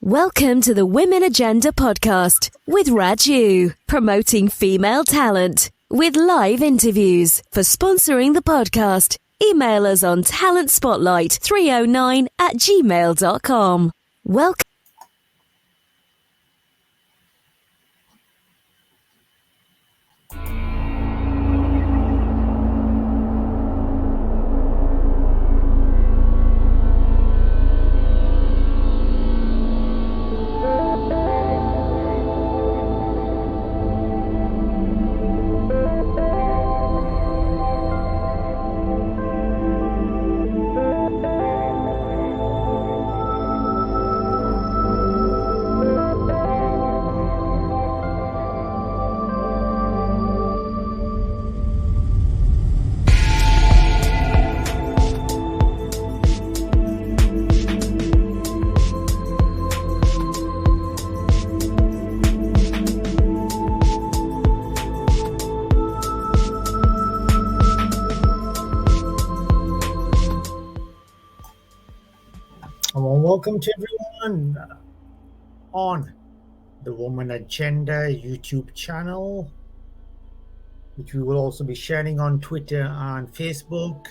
Welcome to the Women Agenda podcast with Raju, promoting female talent with live interviews. For sponsoring the podcast, email us on talentspotlight309@gmail.com. Welcome. Welcome to everyone on the Woman Agenda YouTube channel, which we will also be sharing on Twitter and Facebook.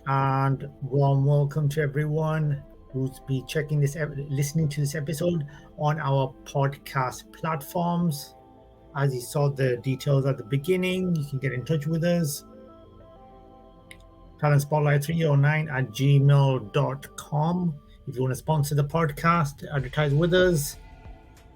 And warm welcome to everyone who's be listening to this episode on our podcast platforms. As you saw the details at the beginning, you can get in touch with us. talentspotlight309@gmail.com if you want to sponsor the podcast, advertise with us.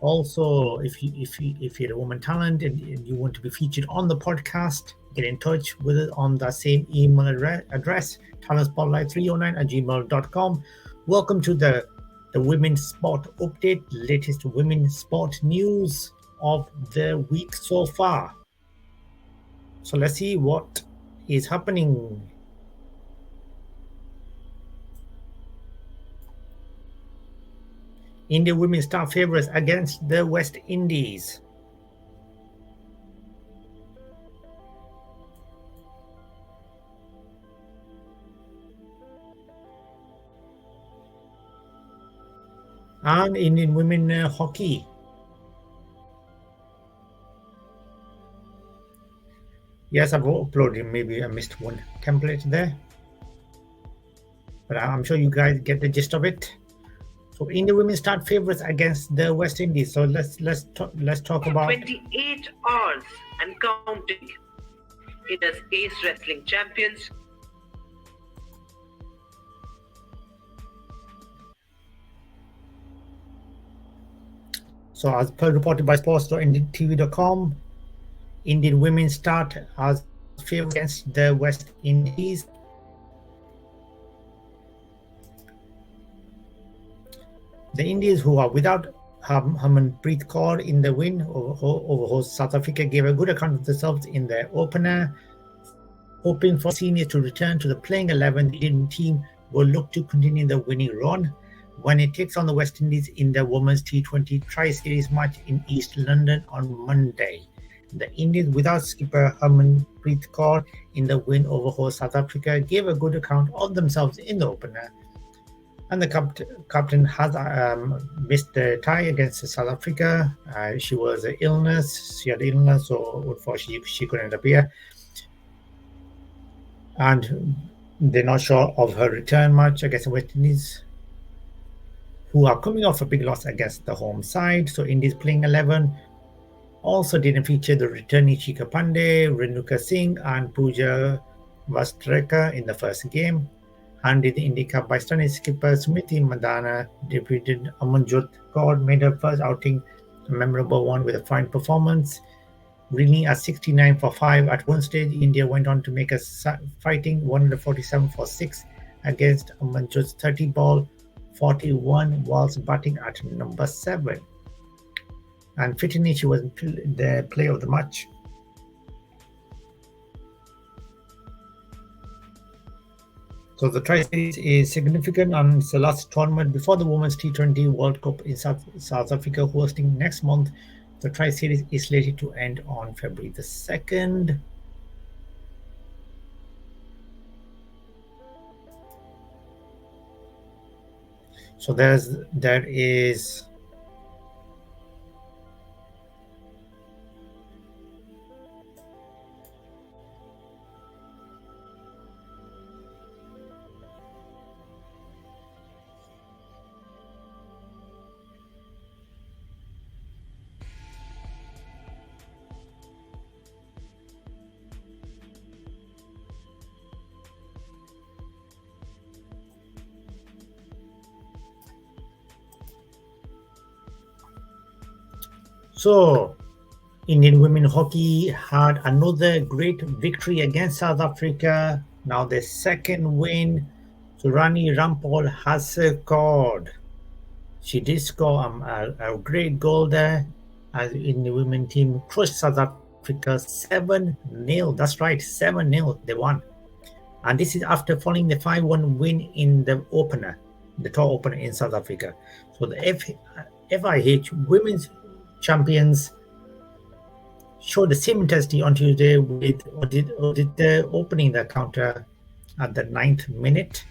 Also, if you're a woman talent and you want to be featured on the podcast, get in touch with us on that same email address, talentspotlight309@gmail.com. Welcome to the Women's Sport Update, latest women's sport news of the week so far. So let's see what is happening. Indian women star favourites against the West Indies. And Indian women hockey. Yes, I've uploaded, maybe I missed one template there, but I'm sure you guys get the gist of it. So Indian women start favourites against the West Indies. So let's talk about 28 hours and counting. India's ace wrestling champions. So as per reported by sports.indiantv.com, Indian women start as favourites against the West Indies. The Indians, who are without Harmanpreet Kaur in the win over host South Africa, gave a good account of themselves in their opener. Hoping for seniors to return to the playing 11, the Indian team will look to continue the winning run when it takes on the West Indies in the Women's T20 Tri-Series match in East London on Monday. The Indians, without skipper Harmanpreet Kaur in the win over host South Africa, gave a good account of themselves in the opener. And the captain has missed the tie against South Africa. She had illness, so unfortunately she couldn't appear. And they're not sure of her return match against the West Indies, who are coming off a big loss against the home side. So Indies playing 11 also didn't feature the returning Shikha Pandey, Renuka Singh and Pooja Vastreka in the first game. Handed the India Cup by stunning skipper Smriti Mandhana, debuted Amanjot Kaur made her first outing a memorable one with a fine performance. Reeling at 69 for 5 at one stage, India went on to make a fighting 147 for 6 against Amanjot's 30-ball 41 whilst batting at number 7. And fittingly, she was the player of the match. So the Tri-Series is significant and it's the last tournament before the Women's T20 World Cup in South Africa hosting next month. The Tri-Series is slated to end on February the 2nd. So there is so Indian women hockey had another great victory against South Africa. Now the second win. So Rani Rampal has scored. She did score a great goal there as in the women team crushed South Africa 7-0. That's right, 7-0 they won. And this is after following the 5-1 win in the opener, the tour opener in South Africa. So the FIH Women's Champions showed the same intensity on Tuesday with Odita opening the counter at the 9th minute.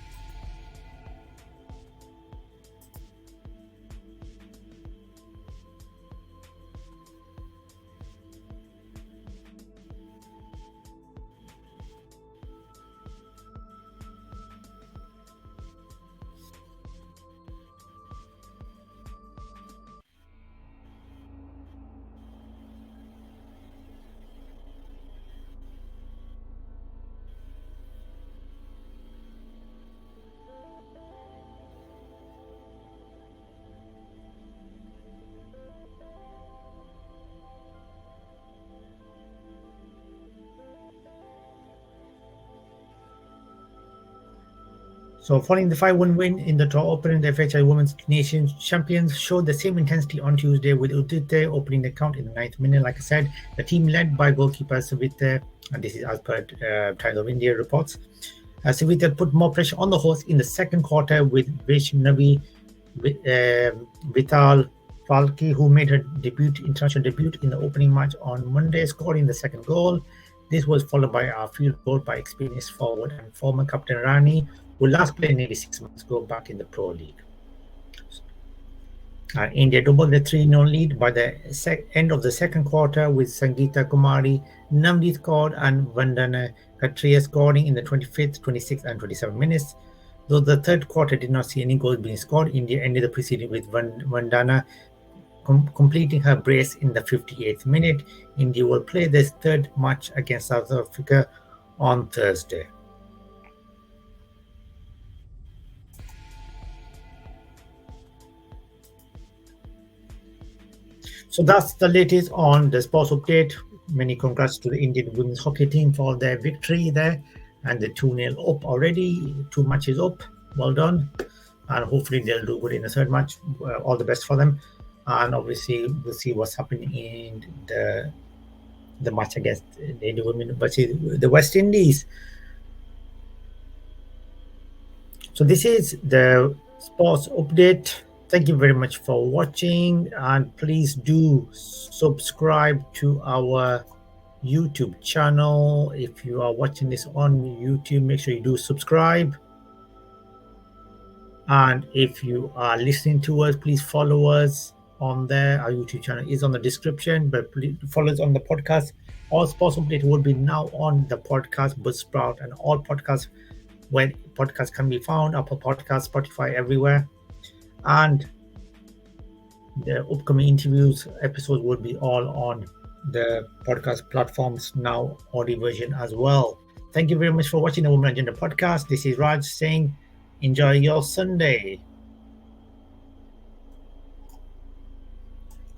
So following the 5-1 win in the draw opener, the FHI Women's Nations Champions showed the same intensity on Tuesday with Udite opening the count in the 9th minute. Like I said, the team led by goalkeeper Savita, and this is as per Times of India reports. Savita put more pressure on the hosts in the second quarter with Vaishnavi Vital Falki, who made her international debut in the opening match on Monday, scoring the second goal. This was followed by a field goal by experienced forward and former captain Rani, who last played nearly 6 months ago back in the Pro League. India doubled the 3-0 lead by the end of the second quarter with Sangeeta Kumari, Namdi scored and Vandana Katria scoring in the 25th, 26th and 27 minutes. Though the third quarter did not see any goals being scored, India ended the proceeding with Vandana completing her brace in the 58th minute. India will play their third match against South Africa on Thursday. So that's the latest on the sports update. Many congrats to the Indian women's hockey team for their victory there. And the 2-0 up already, 2 matches up. Well done. And hopefully they'll do good in the third match. All the best for them. And obviously we'll see what's happening in the match against the Indian women versus the West Indies. So this is the sports update. Thank you very much for watching, and please do subscribe to our YouTube channel. If you are watching this on YouTube, make sure you do subscribe. And if you are listening to us, please follow us on there. Our YouTube channel is on the description, but please follow us on the podcast. All sports update will be now on the podcast, Buzzsprout, and all podcasts where podcasts can be found, Apple Podcasts, Spotify, everywhere. And the upcoming interviews episodes will be all on the podcast platforms now, audio version as well. Thank you very much for watching the Women Agenda podcast. This is Raj saying enjoy your Sunday.